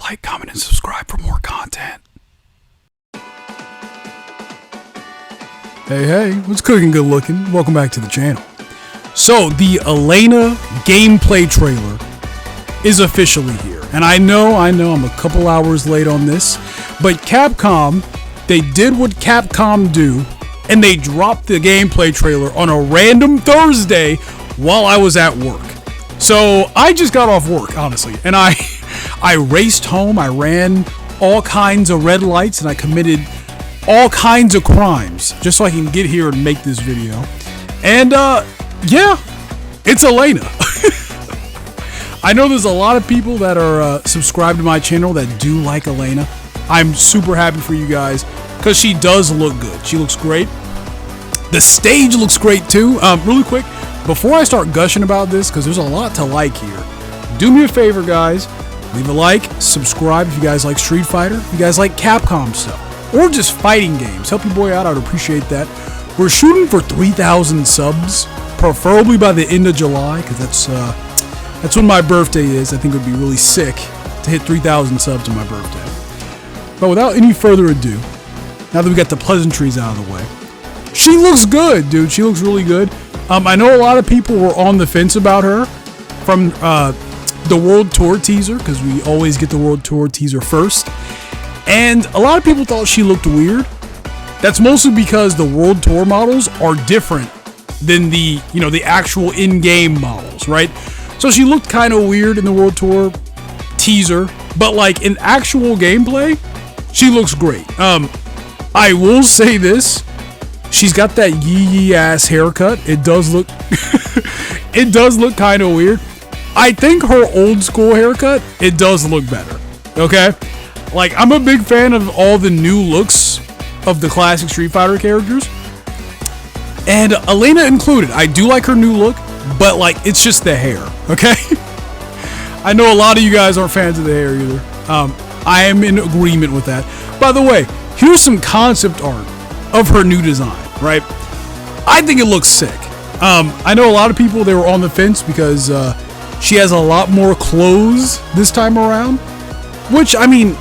Like, comment, and subscribe for more content. Hey, what's cooking, good looking? Welcome back to the channel. So, the Elena gameplay trailer is officially here. And I know I'm a couple hours late on this, but Capcom, they did what Capcom do, and they dropped the gameplay trailer on a random Thursday while I was at work. So, I just got off work, honestly, and I raced home, I ran all kinds of red lights, and I committed all kinds of crimes just so I can get here and make this video. And yeah, it's Elena. I know there's a lot of people that are subscribed to my channel that do like Elena. I'm super happy for you guys because she does look good. She looks great. The stage looks great too. Really quick, before I start gushing about this, because there's a lot to like here, do me a favor, guys. Leave a like, subscribe if you guys like Street Fighter, if you guys like Capcom stuff, or just fighting games. Help your boy out, I'd appreciate that. We're shooting for 3,000 subs, preferably by the end of July, because that's when my birthday is. I think it would be really sick to hit 3,000 subs on my birthday. But without any further ado, now that we got the pleasantries out of the way, she looks good, dude. She looks really good. I know a lot of people were on the fence about her from the World Tour teaser, because we always get the World Tour teaser first. And a lot of people thought she looked weird. That's mostly because the World Tour models are different than the actual in-game models, right? So she looked kind of weird in the World Tour teaser, but like in actual gameplay, she looks great. I will say this, she's got that yee ass haircut. It does look it does look kind of weird. I think her old school haircut, it does look better. Okay? Like, I'm a big fan of all the new looks of the classic Street Fighter characters, and Elena included. I do like her new look, but like, it's just the hair, okay? I know a lot of you guys aren't fans of the hair either. I am in agreement with that. By the way, here's some concept art of her new design, right? I think it looks sick. I know a lot of people, they were on the fence because she has a lot more clothes this time around, which, I mean,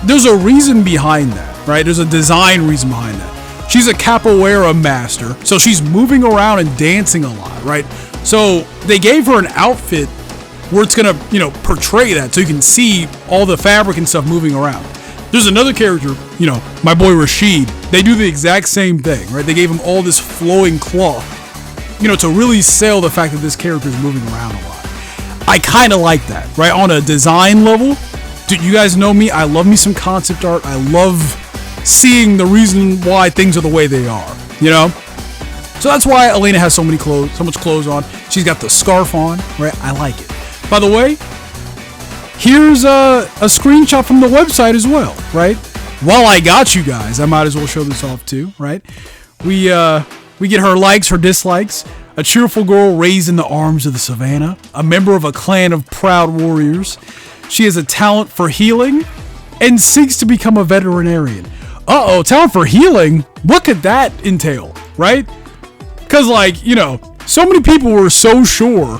there's a reason behind that, right? There's a design reason behind that. She's a capoeira master, so she's moving around and dancing a lot, right? So they gave her an outfit where it's gonna, portray that, so you can see all the fabric and stuff moving around. There's another character, my boy Rashid. They do the exact same thing, right? They gave him all this flowing cloth, to really sell the fact that this character is moving around a lot. I kind of like that, right? On a design level. Dude, you guys know me. I love me some concept art. I love seeing the reason why things are the way they are, So that's why Elena has so much clothes on. She's got the scarf on, right? I like it. By the way, here's a screenshot from the website as well, right? While I got you guys, I might as well show this off too, right? We get her likes, her dislikes. A cheerful girl raised in the arms of the savannah, a member of a clan of proud warriors. She has a talent for healing and seeks to become a veterinarian. Uh-oh, talent for healing? What could that entail, right? Because, so many people were so sure,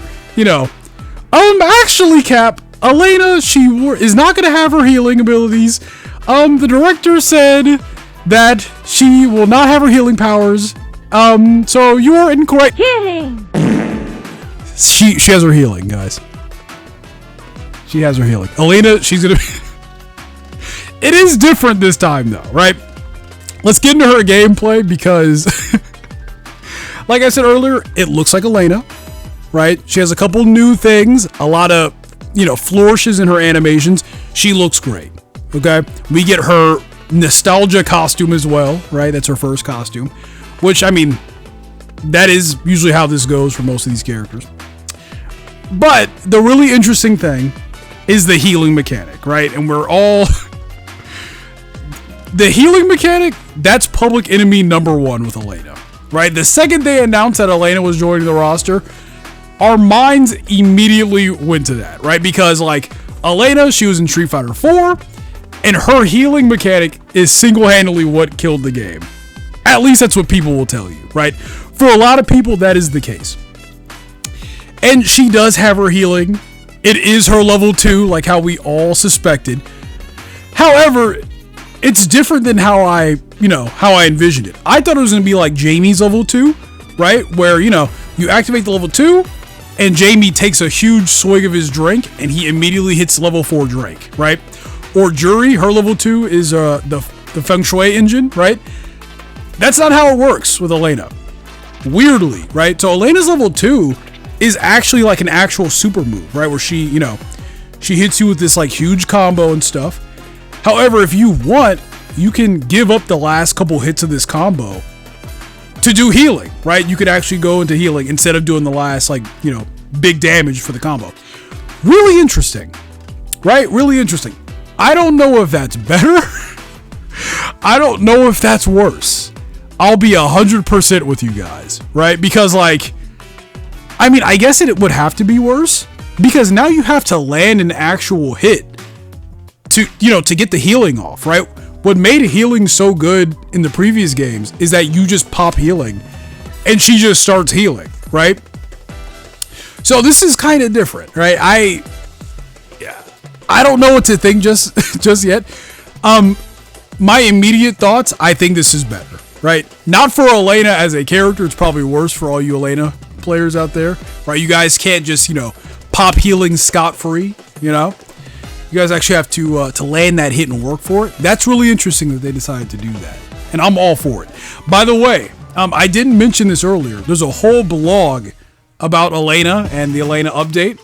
actually, Cap, Elena, she is not going to have her healing abilities. The director said that she will not have her healing powers. So you are incorrect. Healing! She has her healing, guys. She has her healing. Elena, she's gonna be... It is different this time, though, right? Let's get into her gameplay because, like I said earlier, it looks like Elena, right? She has a couple new things, a lot of, flourishes in her animations. She looks great, okay? We get her nostalgia costume as well, right? That's her first costume, which, I mean, that is usually how this goes for most of these characters. But the really interesting thing is the healing mechanic, right? And we're all... The healing mechanic, that's public enemy number one with Elena, right? The second they announced that Elena was joining the roster, our minds immediately went to that, right? Because, Elena, she was in Street Fighter 4, and her healing mechanic is single-handedly what killed the game. At least that's what people will tell you, right? For a lot of people, that is the case. And she does have her healing It is her level 2, like how we all suspected. However, it's different than how I envisioned it. I thought it was going to be like Jamie's level 2, right? Where, you activate the level 2, and Jamie takes a huge swig of his drink, and he immediately hits level 4 drink, right? Or Jury, her level 2 is the Feng Shui engine, right? That's not how it works with Elena. Weirdly, right? So Elena's level 2 is actually like an actual super move, right? Where she hits you with this like huge combo and stuff. However, if you want, you can give up the last couple hits of this combo to do healing, right? You could actually go into healing instead of doing the last big damage for the combo. Really interesting, right? Really interesting. I don't know if that's better. I don't know if that's worse. I'll be 100% with you guys, right? Because I guess it would have to be worse because now you have to land an actual hit to get the healing off, right? What made healing so good in the previous games is that you just pop healing and she just starts healing, right? So this is kind of different, right? I don't know what to think just yet. My immediate thoughts, I think this is better, right? Not for Elena as a character. It's probably worse for all you Elena players out there, right? You guys can't just, pop healing scot-free, You guys actually have to land that hit and work for it. That's really interesting that they decided to do that. And I'm all for it. By the way, I didn't mention this earlier. There's a whole blog about Elena and the Elena update.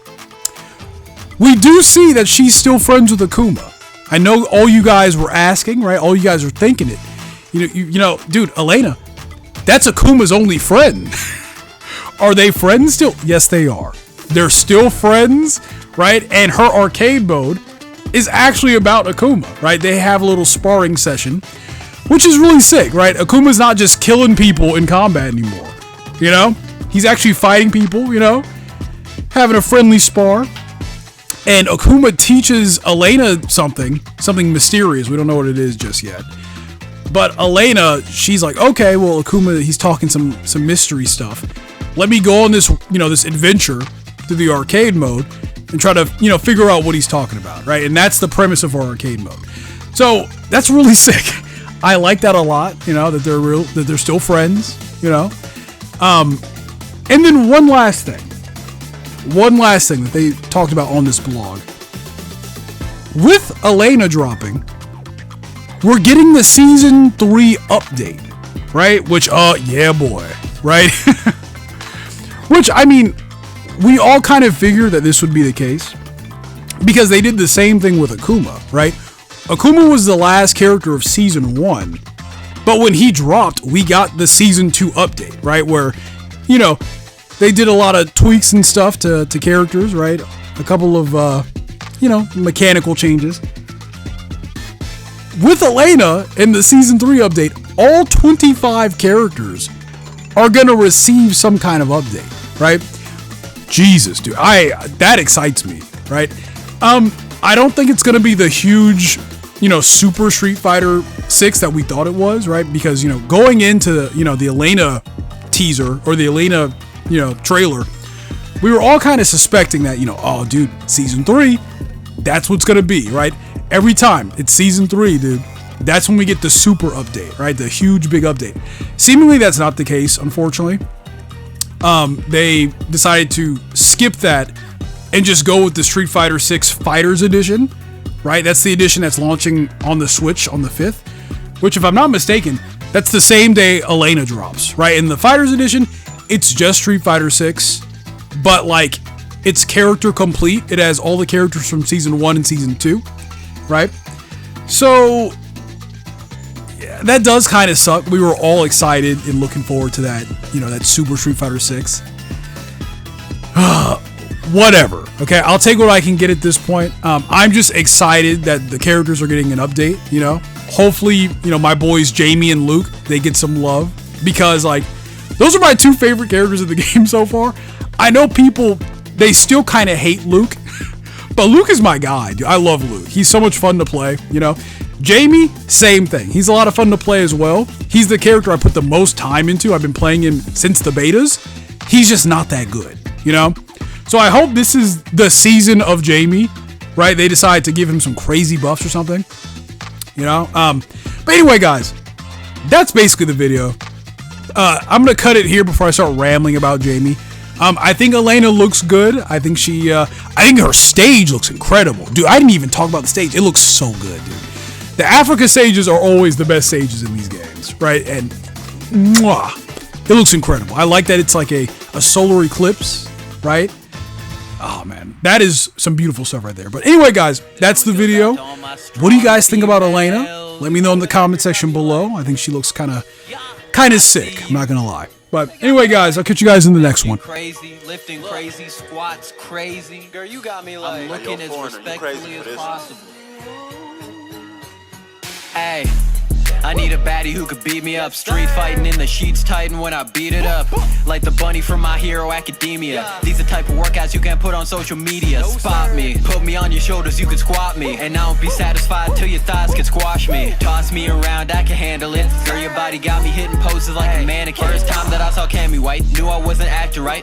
We do see that she's still friends with Akuma. I know all you guys were asking, right? All you guys are thinking it. Dude, Elena, that's Akuma's only friend. Are they friends still? Yes, they are. They're still friends, right? And her arcade mode is actually about Akuma, right? They have a little sparring session, which is really sick, right? Akuma's not just killing people in combat anymore, He's actually fighting people, having a friendly spar. And Akuma teaches Elena something mysterious. We don't know what it is just yet. But Elena, she's like, okay, well, Akuma, he's talking some mystery stuff. Let me go on this, this adventure through the arcade mode and try to, figure out what he's talking about, right? And that's the premise of our arcade mode. So that's really sick. I like that a lot, that they're still friends, And then one last thing that they talked about on this blog. With Elena dropping, we're getting the Season 3 update, right? Which, yeah, boy, right? Which, we all kind of figured that this would be the case because they did the same thing with Akuma, right? Akuma was the last character of Season 1, but when he dropped, we got the Season 2 update, right? Where, they did a lot of tweaks and stuff to characters, right? A couple of, mechanical changes. With Elena in the Season 3 update, all 25 characters are going to receive some kind of update, right? Jesus, dude. That excites me, right? I don't think it's going to be the huge, Super Street Fighter 6 that we thought it was, right? Because, going into, the Elena teaser or the Elena trailer, we were all kind of suspecting that, oh, dude, Season 3, that's what's going to be, right? Every time it's Season 3, dude, that's when we get the super update, right? The huge, big update. Seemingly, that's not the case, unfortunately. They decided to skip that and just go with the Street Fighter 6 Fighters Edition, right? That's the edition that's launching on the Switch on the 5th, which, if I'm not mistaken, that's the same day Elena drops, right? In the Fighters Edition, it's just Street Fighter 6, but it's character complete. It has all the characters from Season 1 and Season 2, right? So, yeah, that does kind of suck. We were all excited and looking forward to that, that Super Street Fighter 6. Whatever, okay? I'll take what I can get at this point. I'm just excited that the characters are getting an update, Hopefully, my boys Jamie and Luke, they get some love because, those are my two favorite characters of the game so far. I know people, they still kind of hate Luke, but Luke is my guy, dude. I love Luke. He's so much fun to play, Jamie, same thing. He's a lot of fun to play as well. He's the character I put the most time into. I've been playing him since the betas. He's just not that good, So I hope this is the season of Jamie, right? They decide to give him some crazy buffs or something, you know? But anyway, guys, that's basically the video. I'm going to cut it here before I start rambling about Jamie. I think Elena looks good. I think her stage looks incredible. Dude, I didn't even talk about the stage. It looks so good, dude. The Africa stages are always the best stages in these games, right? And mwah, it looks incredible. I like that it's like a solar eclipse, right? Oh, man. That is some beautiful stuff right there. But anyway, guys, that's the video. What do you guys think about Elena? Let me know in the comment section below. I think she looks kind of sick. I'm not going to lie. But anyway, guys, I'll catch you guys in the next one. Crazy, lifting crazy, squats crazy. Girl, you got me like, I'm looking as respectfully as possible. Hey, I need a baddie who could beat me up. Street fighting in the sheets tighten when I beat it up. Like the bunny from My Hero Academia. These are the type of workouts you can't put on social media. Spot me, put me on your shoulders, you can squat me. And I won't be satisfied till your thighs can squash me. Toss me around, I can handle it. Girl, your body got me hitting poses like a mannequin. First time that I saw Cammy White, knew I wasn't acting right.